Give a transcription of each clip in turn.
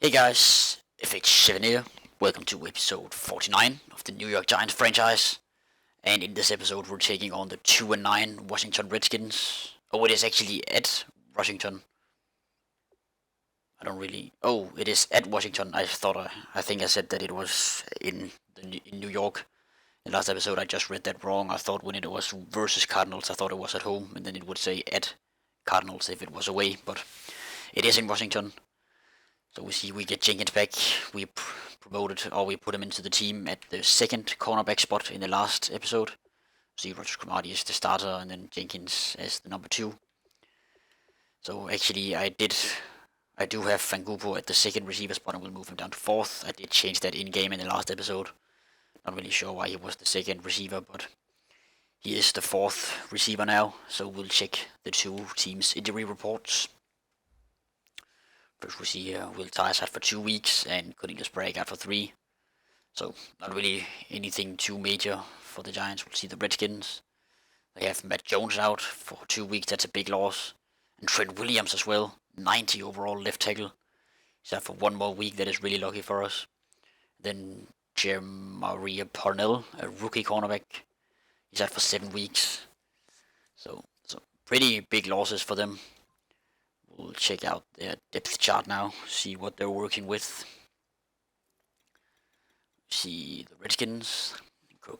Hey guys, FH7 here. Welcome to episode 49 of the New York Giants franchise. And in this episode, we're taking on the 2-9 Washington Redskins. Oh, it is actually at Washington. I don't really. Oh, it is at Washington. I think I said that it was in New York. In the last episode, I just read that wrong. I thought when it was versus Cardinals, I thought it was at home, and then it would say at Cardinals if it was away. But it is in Washington. So we get Jenkins back. We we put him into the team at the second cornerback spot in the last episode. See Roger Cromartie as the starter and then Jenkins as the number 2. So actually I do have Fangupo at the second receiver spot and we'll move him down to 4th. I did change that in-game in the last episode. Not really sure why he was the second receiver, but he is the 4th receiver now. So we'll check the two teams' injury reports. First we see Will Tyers out for 2 weeks and Cornelius Bragg out for 3. So not really anything too major for the Giants. We'll see the Redskins. They have Matt Jones out for 2 weeks. That's a big loss. And Trent Williams as well. 90 overall left tackle. He's out for 1 more week. That is really lucky for us. Then Jeremiah Parnell, a rookie cornerback. He's out for 7 weeks. So pretty big losses for them. We'll check out their depth chart now, see what they're working with. See the Redskins.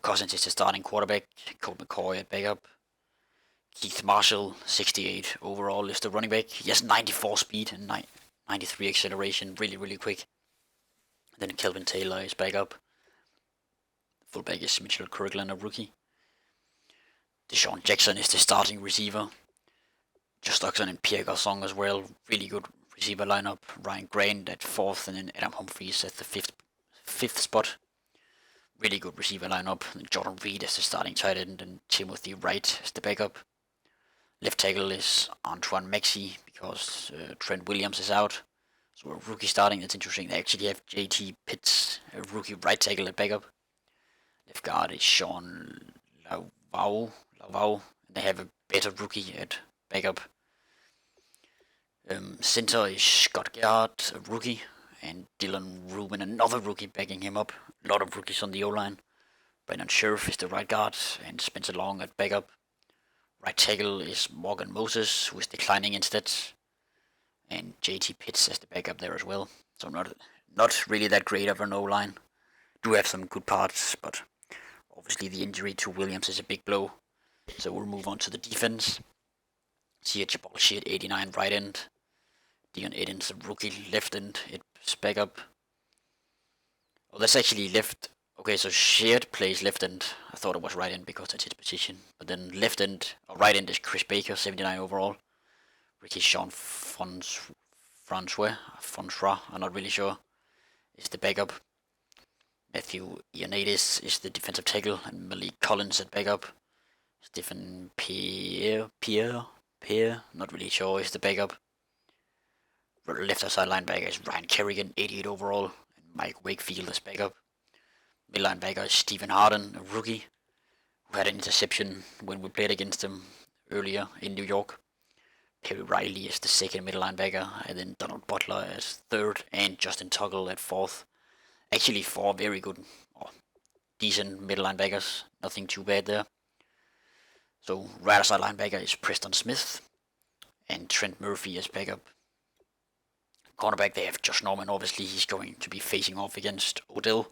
Cousins is the starting quarterback. Colt McCoy at backup. Keith Marshall, 68 overall, is the running back. He has 94 speed and 93 acceleration, really quick. Then Kelvin Taylor is backup. Fullback is Mitchell Kirkland, a rookie. Deshaun Jackson is the starting receiver. Just Oxon and Pierre Garçon as well. Really good receiver lineup. Ryan Grant at 4th and then Adam Humphries at the 5th spot. Really good receiver lineup. Jordan Reed as the starting tight end and Timothy Wright as the backup. Left tackle is Antoine Maxey because Trent Williams is out. So a rookie starting. That's interesting. They actually have JT Pitts, a rookie right tackle at backup. Left guard is Sean Lavau. And they have a better rookie at backup. Center is Scott Gerhardt, a rookie, and Dylan Rubin, another rookie, backing him up. A lot of rookies on the O-line. Brandon Scherf is the right guard, and Spencer Long at backup. Right tackle is Morgan Moses, who is declining instead, and JT Pitts as the backup there as well. So not really that great of an O-line. Do have some good parts, but obviously the injury to Williams is a big blow. So we'll move on to the defense. See a Jabal at 89 right end. Dion Edens, a rookie left end, it's backup. Oh, that's actually left. Okay, so Sheard plays left end. I thought it was right end because that's his position. But then left end, or right end is Chris Baker, 79 overall. Ricky Sean Francois, I'm not really sure, is the backup. Matthew Ioannidis is the defensive tackle, and Malik Collins at backup. Stephen Pierre, not really sure, is the backup. Left outside linebacker is Ryan Kerrigan, 88 overall, and Mike Wakefield as backup. Mid linebacker is Stephen Harden, a rookie, who had an interception when we played against him earlier in New York. Perry Riley is the second middle linebacker, and then Donald Butler as 3rd, and Justin Tuggle at 4th. Actually 4 very good, or decent middle linebackers, nothing too bad there. So right outside linebacker is Preston Smith, and Trent Murphy as backup. Cornerback, they have Josh Norman. Obviously, he's going to be facing off against Odell.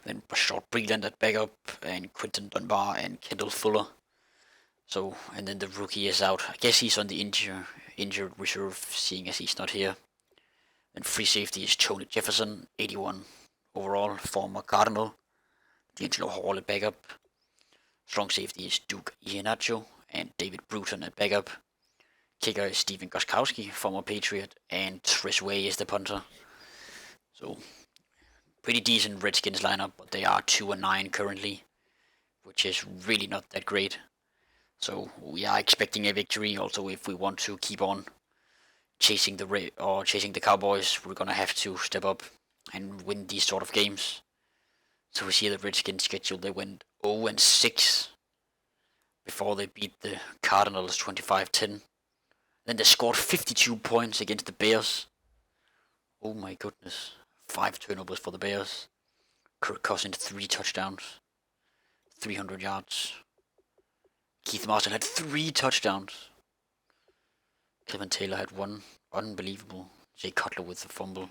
Then Rashad Breeland at backup, and Quinton Dunbar and Kendall Fuller. So, and then the rookie is out. I guess he's on the injured reserve, seeing as he's not here. Then free safety is Tony Jefferson, 81 overall, former Cardinal. D'Angelo Hall at backup. Strong safety is Duke Iheanacho and David Bruton at backup. Kicker is Steven Gostkowski, former Patriot, and Tris Way is the punter. So, pretty decent Redskins lineup, but they are 2-9 currently, which is really not that great. So we are expecting a victory. Also, if we want to keep on chasing the Cowboys, we're gonna have to step up and win these sort of games. So we see the Redskins schedule. They went 0-6 before they beat the Cardinals 25-10. Then they scored 52 points against the Bears. Oh my goodness. 5 turnovers for the Bears. Kirk Cousins 3 touchdowns. 300 yards. Keith Martin had 3 touchdowns. Kevin Taylor had 1. Unbelievable. Jay Cutler with the fumble.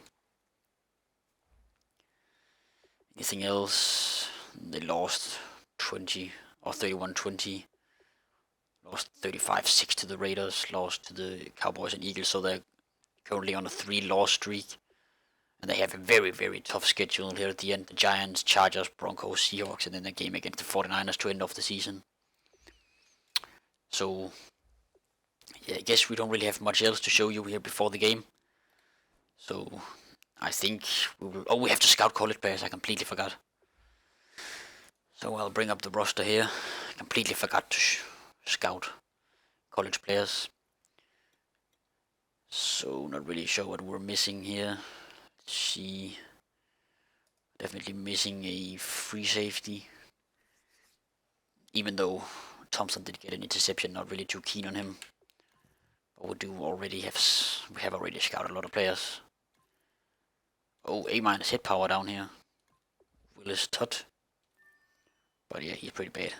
Anything else? They lost 20 or 31-20. Lost 35-6 to the Raiders. Lost to the Cowboys and Eagles. So they're currently on a 3-loss streak. And they have a very, very tough schedule here at the end. The Giants, Chargers, Broncos, Seahawks, and then the game against the 49ers to end off the season. So, yeah, I guess we don't really have much else to show you here before the game. So, I think we will... Oh, we have to scout college players. I completely forgot. So, I'll bring up the roster here. I completely forgot to scout college players. So, not really sure what we're missing here. Let's see. Definitely missing a free safety. Even though Thompson did get an interception, not really too keen on him. But we have already scouted a lot of players. Oh, A- hit power down here. Willis Tutt. But yeah, he's pretty bad.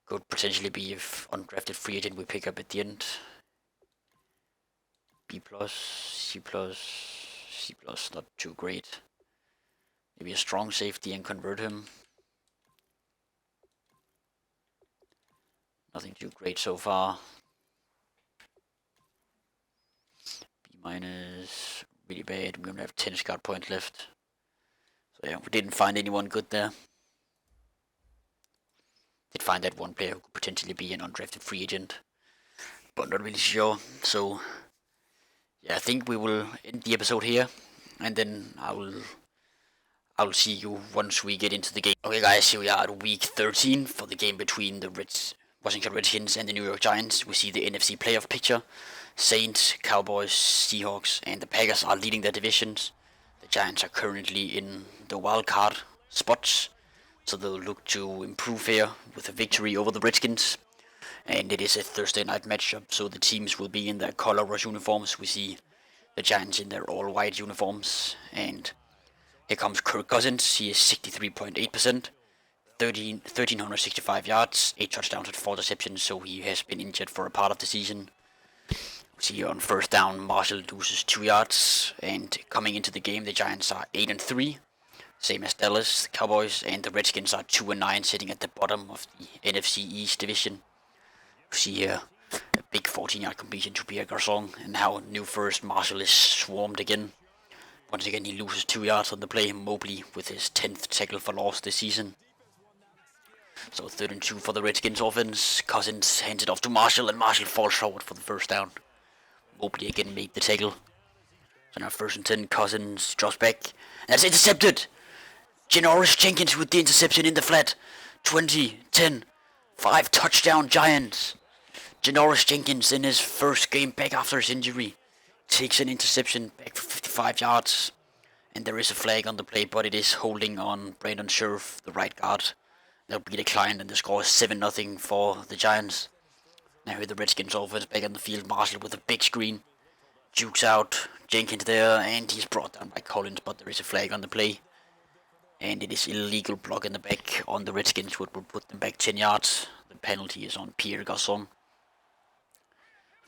Could potentially be if undrafted free agent we pick up at the end. B+, C+, C+, not too great. Maybe a strong safety and convert him. Nothing too great so far. B-, really bad. We only have 10 scout points left. So yeah, we didn't find anyone good there. Did find that one player who could potentially be an undrafted free agent, but not really sure. So yeah, I think we will end the episode here, and then I'll see you once we get into the game. Okay guys, here we are at week 13 for the game between the Washington Redskins and the New York Giants. We see the NFC playoff picture. Saints, Cowboys, Seahawks, and the Packers are leading their divisions. The Giants are currently in the wild card spots, so they'll look to improve here with a victory over the Redskins. And it is a Thursday night matchup, so the teams will be in their color rush uniforms. We see the Giants in their all-white uniforms, and here comes Kirk Cousins. He is 63.8%, 1,365 yards, 8 touchdowns and 4 interceptions, so he has been injured for a part of the season. We see on first down, Marshall loses 2 yards, and coming into the game, the Giants are 8-3, same as Dallas, the Cowboys, and the Redskins are 2-9, sitting at the bottom of the NFC East division. We see here a big 14-yard completion to Pierre Garçon, and how new first Marshall is swarmed again. Once again, he loses 2 yards on the play. Mobley with his 10th tackle for loss this season. So 3rd and 2 for the Redskins offense. Cousins hands it off to Marshall, and Marshall falls short for the first down. Mobley again made the tackle. So now 1st and 10, Cousins drops back. And that's intercepted! Janoris Jenkins with the interception in the flat. 20-10. 5 touchdown Giants. Janoris Jenkins in his first game back after his injury takes an interception back for 55 yards. And there is a flag on the play, but it is holding on Brandon Scherf, the right guard. That'll be declined, and the score is 7-0 for the Giants. Now here the Redskins offense back on the field. Marshall with a big screen. Jukes out. Jenkins there, and he's brought down by Collins, but there is a flag on the play. And it is illegal block in the back on the Redskins, which will put them back 10 yards. The penalty is on Pierre Garçon.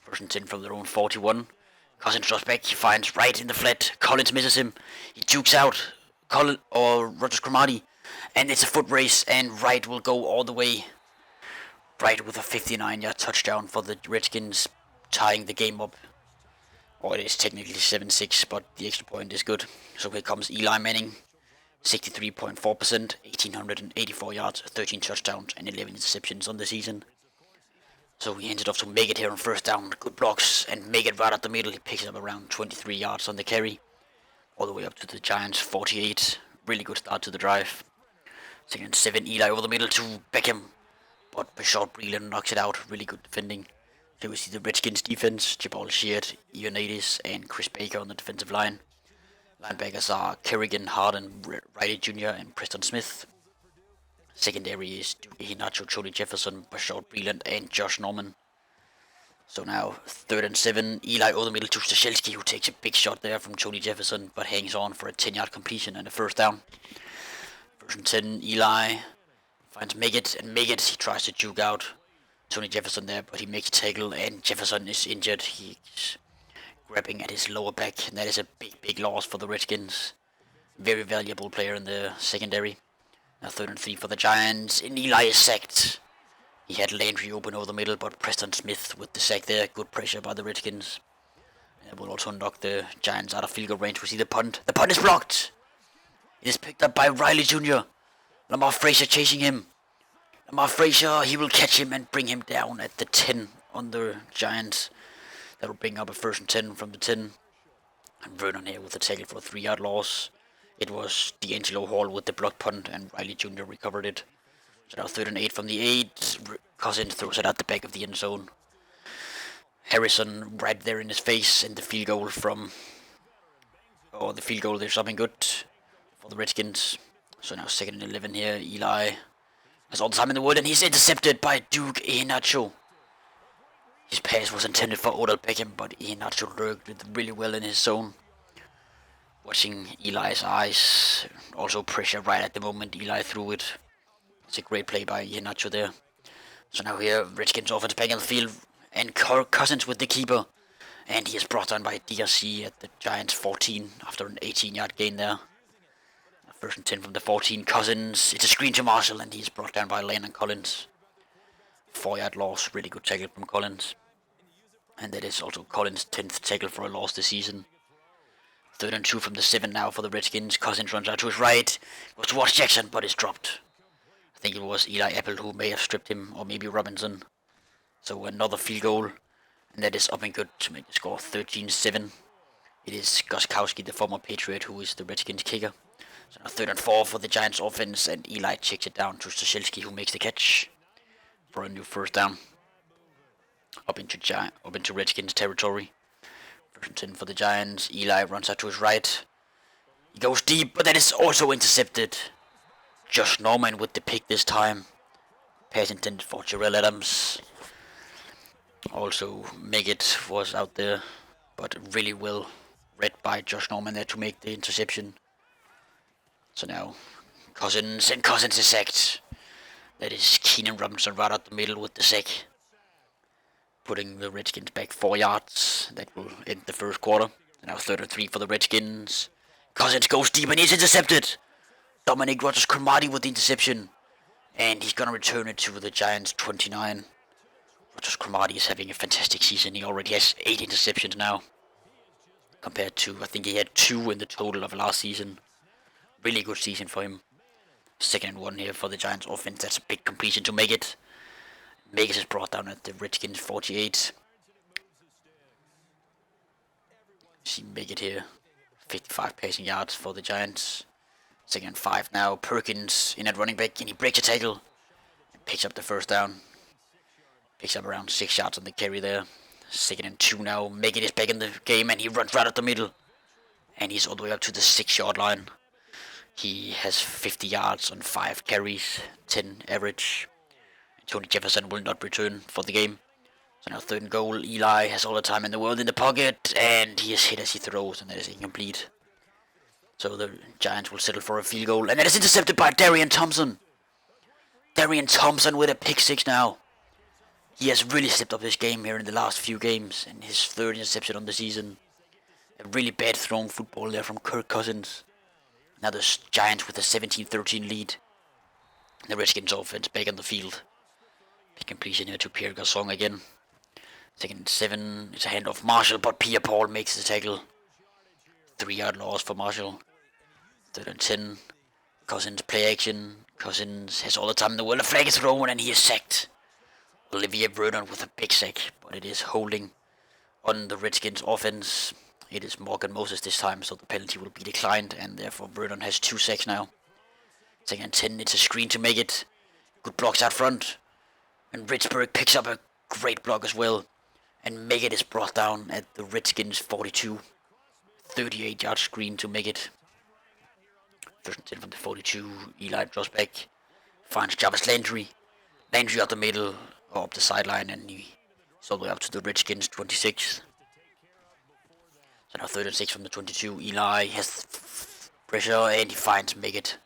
1st and 10 from their own 41. Cousins drops back, he finds Wright in the flat. Collins misses him. He jukes out Rogers Cromartie. And it's a foot race, and Wright will go all the way. Wright with a 59-yard touchdown for the Redskins, tying the game up. Or it is technically 7-6, but the extra point is good. So here comes Eli Manning. 63.4%, 1,884 yards, 13 touchdowns, and 11 interceptions on the season. So he ended off to make it here on first down. Good blocks, and make it right at the middle. He picks up around 23 yards on the carry. All the way up to the Giants, 48. Really good start to the drive. 2nd and 7, Eli over the middle to Beckham. But Bashard Breeland knocks it out. Really good defending. Here we see the Redskins defense. Jabal Sheard, Ioannidis, and Chris Baker on the defensive line. Linebackers are Kerrigan, Harden, Riley Jr., and Preston Smith. Secondary is Duke Hinacho, Jody Jefferson, Bashard Breeland, and Josh Norman. So now 3rd and 7. Eli over the middle to Stashelski, who takes a big shot there from Tony Jefferson, but hangs on for a 10-yard completion and a first down. 1st and 10. Eli finds Meggett, and Meggett, he tries to juke out Tony Jefferson there, but he makes a tackle, and Jefferson is injured. He's grabbing at his lower back, and that is a big loss for the Redskins. Very valuable player in the secondary. Now 3rd and 3 for the Giants, and Eli is sacked. He had Landry open over the middle, but Preston Smith with the sack there. Good pressure by the Redskins. That will also knock the Giants out of field goal range. We see the punt. The punt is blocked. It is picked up by Riley Jr. Lamar Frazier chasing him. Lamar Frazier, he will catch him and bring him down at the 10 on the Giants. That will bring up a 1st and 10 from the 10. And Vernon here with the tackle for a 3-yard loss. It was D'Angelo Hall with the block punt, and Riley Jr. recovered it. So now 3rd and 8 from the 8. Cousins throws it out the back of the end zone. Harrison right there in his face, and the field goal from... Oh, the field goal, there's something good for the Redskins. So now 2nd and 11 here. Eli has all the time in the world, and he's intercepted by Duke Iheanacho. His pass was intended for Odell Beckham, but Iheanacho lurked it really well in his zone. Watching Eli's eyes, also pressure right at the moment Eli threw it. It's a great play by Iheanacho there. So now here, Redskins offense back on the field, and Cousins with the keeper. And he is brought down by DRC at the Giants 14 after an 18-yard gain there. 1st and 10 from the 14. Cousins, it's a screen to Marshall, and he's brought down by Landon Collins. 4-yard loss, really good tackle from Collins. And that is also Collins' 10th tackle for a loss this season. 3rd and 2 from the 7 now for the Redskins. Cousins runs out to his right, goes towards Jackson, but is dropped. I think it was Eli Apple who may have stripped him, or maybe Robinson. So another field goal, and that is up and good to make the score 13-7. It is Gostkowski, the former Patriot, who is the Redskins kicker. So now 3rd and 4 for the Giants offense, and Eli checks it down to Stashelski, who makes the catch for a new first down. Up into Redskins territory. 1st and 10 for the Giants. Eli runs out to his right. He goes deep, but that is also intercepted. Josh Norman with the pick this time. Pass intended for Jarrell Adams. Also, Meggett was out there, but really well read by Josh Norman there to make the interception. So now, Cousins is sacked. That is Keenan Robinson right out the middle with the sack, putting the Redskins back 4 yards. That will end the first quarter. Now 3rd and 3 for the Redskins. Cousins goes deep and he's intercepted. Dominic Rodgers-Cromartie with the interception, and he's going to return it to the Giants 29. Rodgers-Cromartie is having a fantastic season. He already has 8 interceptions now, compared to, I think he had 2 in the total of last season. Really good season for him. 2nd and 1 here for the Giants offense. That's a big completion to Meggett. Meggett is brought down at the Redskins 48. See Meggett here. 55 passing yards for the Giants. 2nd and 5 now. Perkins in at running back, and he breaks a tackle and picks up the first down. Picks up around 6 yards on the carry there. 2nd and 2 now. Meggett is back in the game, and he runs right at the middle. And he's all the way up to the 6-yard line. He has 50 yards on 5 carries, 10 average. Tony Jefferson will not return for the game. So now 3rd and goal. Eli has all the time in the world in the pocket, and he is hit as he throws, and that is incomplete. So the Giants will settle for a field goal, and that is intercepted by Darian Thompson. Darian Thompson with a pick 6 now. He has really stepped up his game here in the last few games, and his 3rd interception on the season. A really bad thrown football there from Kirk Cousins. Now the Giants with a 17-13 lead. The Redskins offense back on the field. Big completion here to Pierre Garçon again. 2nd and 7. It's a handoff Marshall, but Pierre-Paul makes the tackle. 3-yard loss for Marshall. 3rd and 10. Cousins play action. Cousins has all the time in the world. A flag is thrown, and he is sacked. Olivier Vernon with a big sack, but it is holding on the Redskins offense. It is Morgan Moses this time, so the penalty will be declined, and therefore Vernon has 2 sacks now. 2nd and 10, it's a screen to make it. Good blocks out front. And Ritzberg picks up a great block as well. And Meggett is brought down at the Redskins 42. 38-yard screen to Meggett. 1st and 10 from the 42. Eli draws back. Finds Jarvis Landry. Landry out the middle, or up the sideline, and he He's all the way up to the Redskins 26. So now 3rd and 6 from the 22. Eli has pressure and he finds Meggett.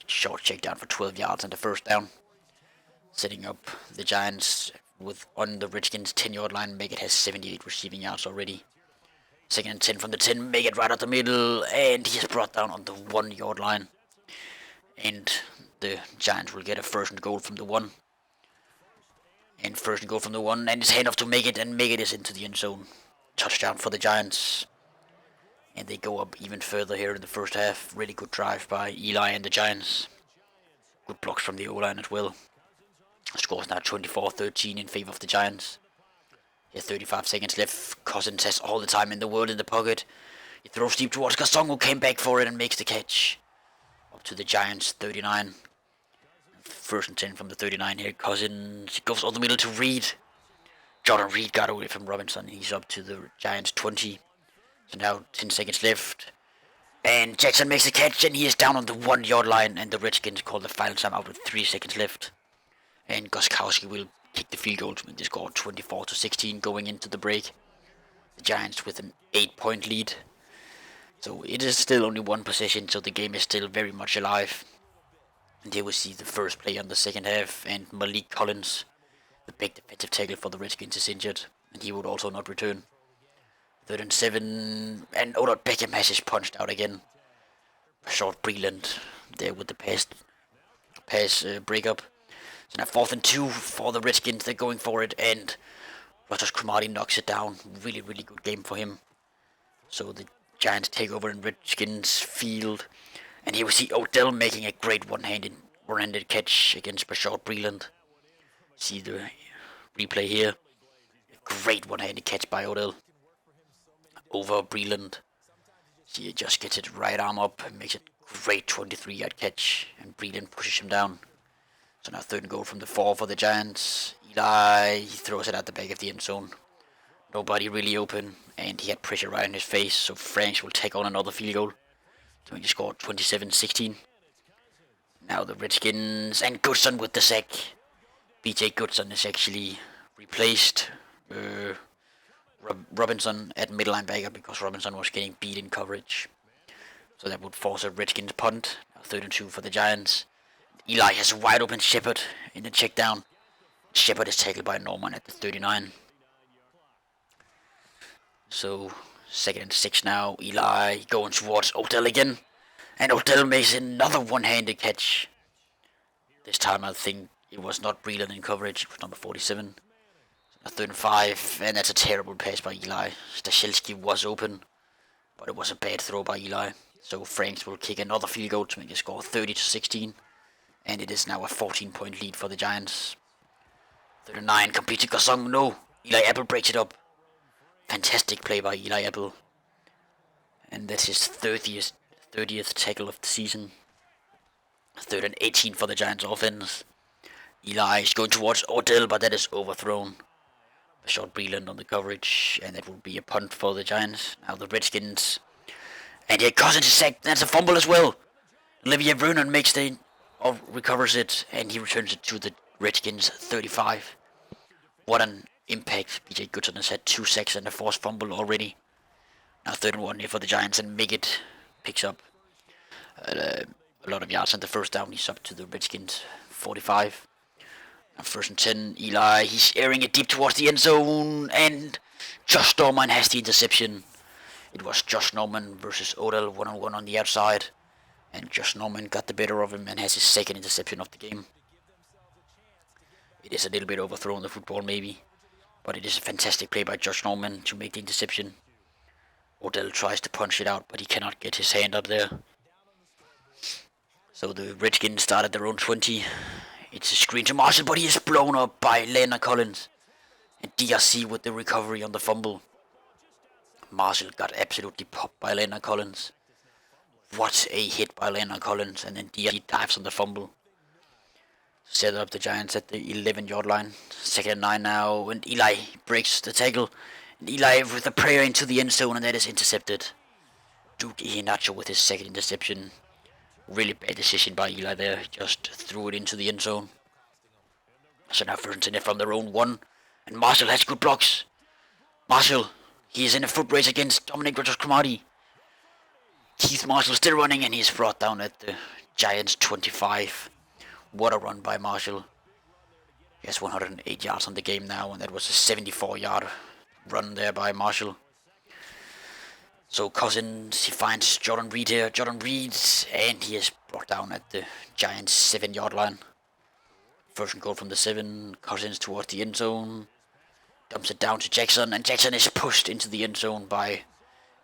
Short check down for 12 yards and the first down. Setting up the Giants with on the Redskins 10-yard line. Meggett has 78 receiving yards already. 2nd and 10 from the 10. Meggett right at the middle and he is brought down on the 1-yard line. And the Giants will get a 1st and goal from the 1. And 1st and goal from the 1 and it's hand off to Meggett and Meggett is into the end zone. Touchdown for the Giants. And they go up even further here in the first half. Really good drive by Eli and the Giants. Good blocks from the O-line as well. The score's now 24-13 in favor of the Giants. He has 35 seconds left. Cousins has all the time in the world in the pocket. He throws deep towards Gaston, who came back for it and makes the catch. Up to the Giants 39. 1st and 10 from the 39 here. Cousins goes all the middle to Reed. Jordan Reed got away from Robinson. He's up to the Giants 20. So now 10 seconds left. And Jackson makes the catch and he is down on the 1-yard line. And the Redskins call the final time out with 3 seconds left. And Gostkowski will kick the field goal to make the score 24-16 going into the break. The Giants with an 8-point lead. So it is still only 1 possession, so the game is still very much alive. And here we see the first play on the second half, and Malik Collins, the big defensive tackle for the Redskins, is injured, and he would also not return. 3rd and 7, and Odell Beckham has his punched out again. Short Breland there with the pass breakup. So now 4th and 2 for the Redskins. They're going for it, and Rogers Cromartie knocks it down. Really, really good game for him. So the Giants take over in Redskins field, and here we see Odell making a great one-handed catch against Rashard Breland. See the replay here. A great one-handed catch by Odell over Breland. See, he just gets it right arm up and makes a great 23-yard catch, and Breland pushes him down. So now 3rd and goal from the 4 for the Giants. Eli, he throws it at the back of the end zone. Nobody really open, and he had pressure right in his face, so Franks will take on another field goal to make the score 27-16. Now the Redskins, and Goodson with the sack. BJ Goodson is actually replaced Robinson at middle linebacker because Robinson was getting beat in coverage. So that would force a Redskins punt. Now 3rd and 2 for the Giants. Eli has a wide open Shepard in the check down. Shepard is tackled by Norman at the 39. So 2nd and 6 now. Eli going towards Odell again. And Odell makes another one-handed catch. This time I think it was not Breland in coverage. It was number 47. So 3rd and 5. And that's a terrible pass by Eli. Stashelski was open, but it was a bad throw by Eli. So Franks will kick another field goal to make the score 30-16. And it is now a 14-point lead for the Giants. 3rd and 9. Complete to Gosong. No. Eli Apple breaks it up. Fantastic play by Eli Apple. And that's his 30th tackle of the season. 3rd and 18 for the Giants offense. Eli is going towards Odell, but that is overthrown. A short Breland on the coverage, and that will be a punt for the Giants. Now the Redskins. And here Cousins is sacked. That's a fumble as well. Olivier Vernon recovers it, and he returns it to the Redskins 35. What an impact. BJ Goodson has had 2 sacks and a forced fumble already. Now 3rd and 1 here for the Giants, and Meggett picks up a lot of yards on the first down. He's up to the Redskins 45. Now 1st and 10, Eli, he's airing it deep towards the end zone, and Josh Norman has the interception. It was Josh Norman versus Odell 1-on-1 on the outside, and Josh Norman got the better of him and has his 2nd interception of the game. It is a little bit overthrown the football maybe, but it is a fantastic play by Josh Norman to make the interception. Odell tries to punch it out, but he cannot get his hand up there. So the Redskins start at their own 20. It's a screen to Marshall, but he is blown up by Leonard Collins. And DRC with the recovery on the fumble. Marshall got absolutely popped by Leonard Collins. What a hit by Leonard Collins, and then DRC dives on the fumble. Set up the Giants at the 11-yard line. 2nd and 9 now, and Eli breaks the tackle. And Eli with a prayer into the end zone, and that is intercepted. Duke Iheanacho with his 2nd interception. Really bad decision by Eli there. Just threw it into the end zone. So now 1st and 10 from their own 1. And Marshall has good blocks. Marshall, he is in a foot race against Dominic Cromartie. Keith Marshall still running, and he's brought down at the Giants 25. What a run by Marshall. He has 108 yards on the game now, and that was a 74-yard run there by Marshall. So Cousins, he finds Jordan Reed here. Jordan Reed, and he is brought down at the Giants 7-yard line. First and goal from the 7. Cousins towards the end zone. Dumps it down to Jackson, and Jackson is pushed into the end zone by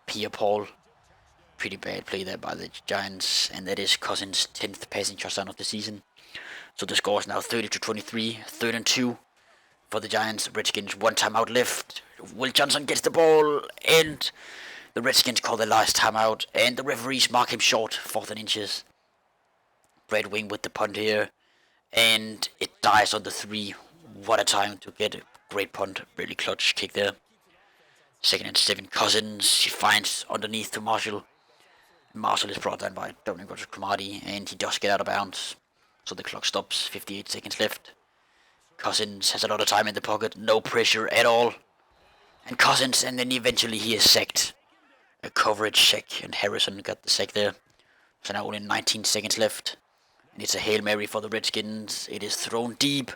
Pierre-Paul. Pretty bad play there by the Giants, and that is Cousins' 10th passing touchdown of the season. So the score is now 30-23, 3rd and 2 for the Giants. Redskins, 1 timeout left. Will Johnson gets the ball, and the Redskins call the last timeout, and the referees mark him short, 4th and inches. Brad Wing with the punt here, and it dies on the 3. What a time to get a great punt, really clutch kick there. 2nd and 7, Cousins, he finds underneath to Marshall. Marshall is brought down by Dominic Cromartie, and he does get out of bounds. So the clock stops, 58 seconds left. Cousins has a lot of time in the pocket, no pressure at all. And Cousins, and then eventually he is sacked. A coverage sack, and Harrison got the sack there. So now only 19 seconds left. And it's a Hail Mary for the Redskins. It is thrown deep,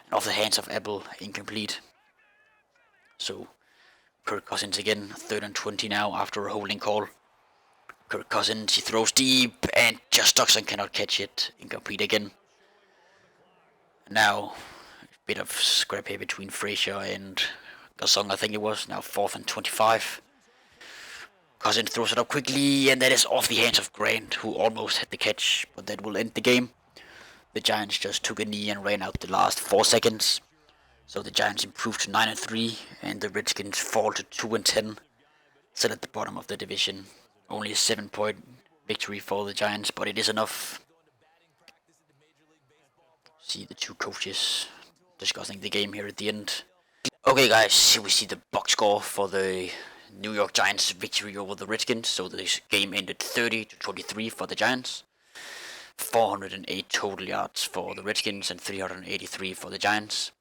and off the hands of Apple, incomplete. So Kirk Cousins again, 3rd and 20 now after a holding call. Kirk Cousins, he throws deep, and just Duxon cannot catch it. Incomplete again. Now, a bit of scrap here between Frazier and Gasong, I think it was. Now 4th and 25. Cousins throws it up quickly, and that is off the hands of Grant, who almost had the catch, but that will end the game. The Giants just took a knee and ran out the last 4 seconds. So the Giants improved to 9 and 3, and the Redskins fall to 2 and 10. Still at the bottom of the division. Only a 7-point victory for the Giants, but it is enough. See the two coaches discussing the game here at the end. Okay guys, here we see the box score for the New York Giants victory over the Redskins. So this game ended 30-23 for the Giants. 408 total yards for the Redskins and 383 for the Giants.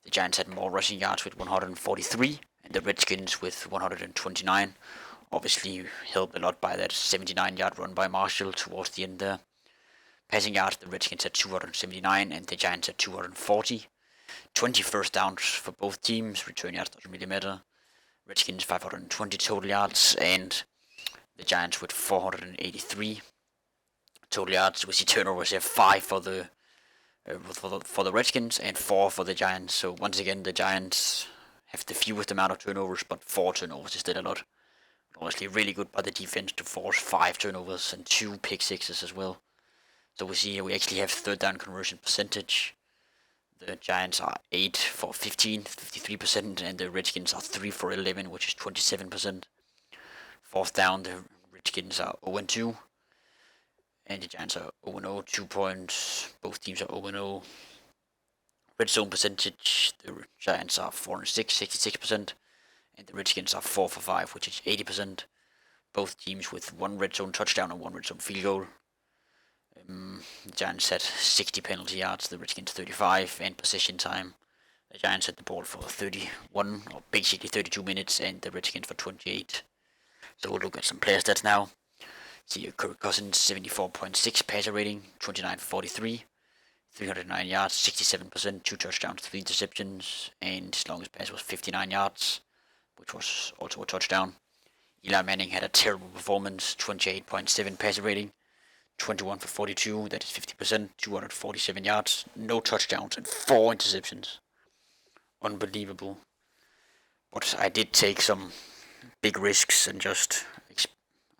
The Giants had more rushing yards with 143, and the Redskins with 129. Obviously helped a lot by that 79-yard run by Marshall towards the end there. Passing yards, the Redskins had 279 and the Giants had 240. 20 first downs for both teams. Return yards doesn't really matter. Redskins 520 total yards and the Giants with 483 total yards. We see turnovers here, 5 for the Redskins and 4 for the Giants. So once again, the Giants have the fewest amount of turnovers, but 4 turnovers is still a lot. Honestly, really good by the defense to force 5 turnovers and 2 pick sixes as well. So we see here we actually have 3rd down conversion percentage. The Giants are 8 for 15, 53%, and the Redskins are 3 for 11, which is 27%. 4th down, the Redskins are 0-2, and the Giants are 0-0, 2 points. Both teams are 0-0. Red zone percentage, the Giants are 4-6, 66%. And the Redskins are 4 for 5, which is 80%. Both teams with 1 red zone touchdown and 1 red zone field goal. The Giants had 60 penalty yards, the Redskins 35, and possession time. The Giants had the ball for 31, or basically 32 minutes, and the Redskins for 28. So we'll look at some player stats now. See Kirk Cousins, 74.6 passer rating, 29 for 43, 309 yards, 67%, 2 touchdowns, 3 interceptions, and his longest pass was 59 yards. Which was also a touchdown. Eli Manning had a terrible performance, 28.7 passer rating, 21 for 42, that is 50%, 247 yards, no touchdowns, and 4 interceptions. Unbelievable. But I did take some big risks and just,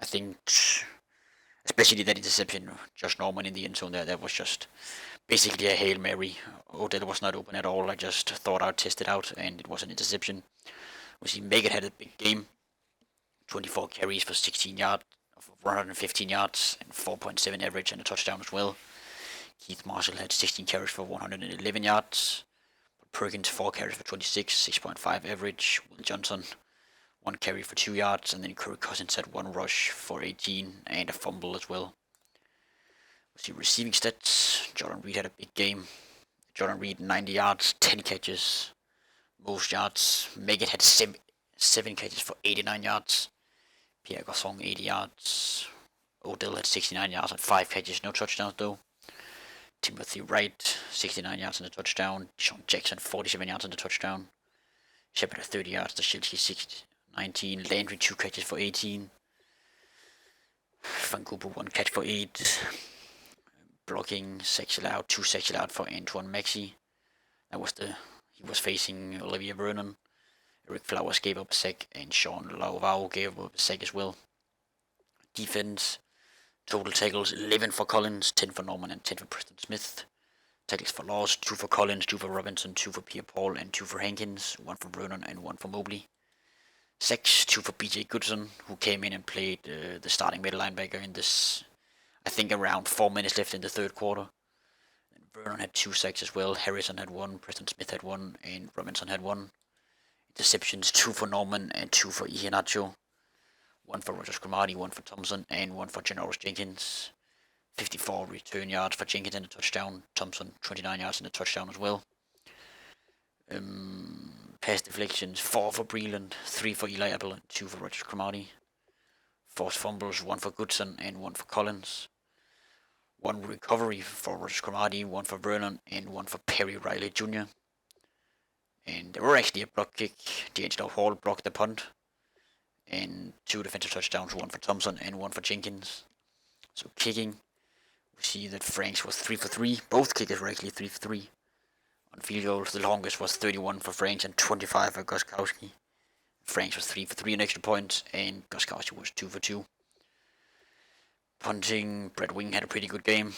I think, especially that interception, Josh Norman in the end zone there, that was just basically a Hail Mary. Odell was not open at all, I just thought I'd test it out, and it was an interception. We see Megan had a big game, 24 carries for 16 yards, 115 yards, and 4.7 average, and a touchdown as well. Keith Marshall had 16 carries for 111 yards. Perkins 4 carries for 26, 6.5 average. Will Johnson 1 carry for 2 yards, and then Kirk Cousins had 1 rush for 18 and a fumble as well. We see receiving stats. Jordan Reed had a big game. Jordan Reed 90 yards, 10 catches. most yards. Meggett had 7 catches for 89 yards. Pierre Garçon 80 yards. Odell had 69 yards and 5 catches, no touchdowns though. Timothy Wright 69 yards and a touchdown. Sean Jackson 47 yards and a touchdown. Shepard had 30 yards. Dashilski 19. Landry 2 catches for 18. Van Gooper 1 catch for 8. Blocking 6 allowed, 2 sacks allowed for Antoine Maxey. He was facing Olivier Vernon. Eric Flowers gave up a sack, and Sean Lauvau gave up a sack as well. Defense, total tackles 11 for Collins, 10 for Norman, and 10 for Preston Smith. Tackles for loss 2 for Collins, 2 for Robinson, 2 for Pierre-Paul, and 2 for Hankins, 1 for Vernon, and 1 for Mobley. Sacks 2 for BJ Goodson, who came in and played the starting middle linebacker in this, I think, around 4 minutes left in the third quarter. And Vernon had 2 sacks as well. Harrison had 1, Preston Smith had 1, and Robinson had 1. Interceptions 2 for Norman and 2 for Iheanacho. 1 for Rogers Cromartie, 1 for Thompson, and 1 for Janoris Jenkins. 54 return yards for Jenkins and a touchdown. Thompson 29 yards and a touchdown as well. Pass deflections 4 for Breland, 3 for Eli Apple, and 2 for Rogers Cromartie. Forced fumbles 1 for Goodson and 1 for Collins. 1 recovery for Rogers Cromartie, 1 for Vernon, and 1 for Perry Riley Jr. And there were actually a block kick. D'Angelo Hall blocked the punt. And 2 defensive touchdowns, 1 for Thompson and 1 for Jenkins. So kicking, we see that Franks was 3 for 3. Both kickers were actually 3 for 3. On field goals, the longest was 31 for Franks and 25 for Gostkowski. Franks was 3 for 3 on extra points, and Gostkowski was 2 for 2. Punting, Brett Wing had a pretty good game.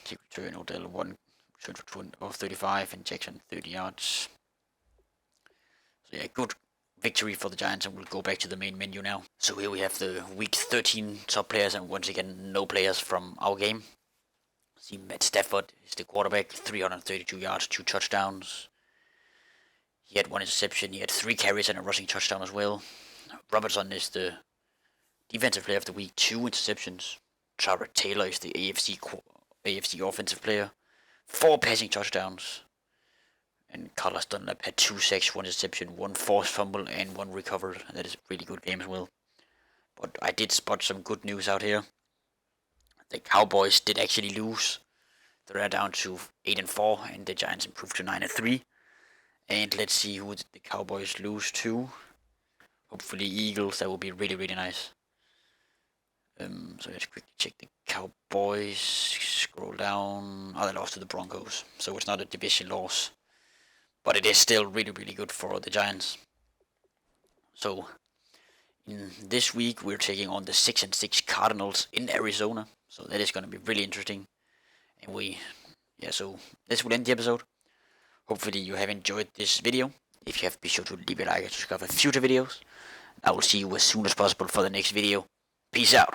He returned Odell 1 return for 35, and Jackson 30 yards. So yeah, good victory for the Giants, and we'll go back to the main menu now. So here we have the week 13 top players, and once again, no players from our game. See, Matt Stafford is the quarterback, 332 yards, 2 touchdowns. He had 1 interception, he had 3 carries and a rushing touchdown as well. Robertson is the defensive player of the week, 2 interceptions. Tyrod Taylor is the AFC offensive player, 4 passing touchdowns. And Carlos Dunlap had 2 sacks, 1 interception, 1 forced fumble, and 1 recovered. And that is a really good game as well. But I did spot some good news out here. The Cowboys did actually lose. They're down to 8-4, and the Giants improved to 9-3. And let's see who the Cowboys lose to. Hopefully Eagles. That would be really, really nice. So let's quickly check the Cowboys. Scroll down. Oh, they lost to the Broncos. So it's not a division loss. But it is still really, really good for the Giants. So in this week, we're taking on the 6-6 Cardinals in Arizona. So that is going to be really interesting. And so this will end the episode. Hopefully you have enjoyed this video. If you have, be sure to leave a like and subscribe for future videos. I will see you as soon as possible for the next video. Peace out.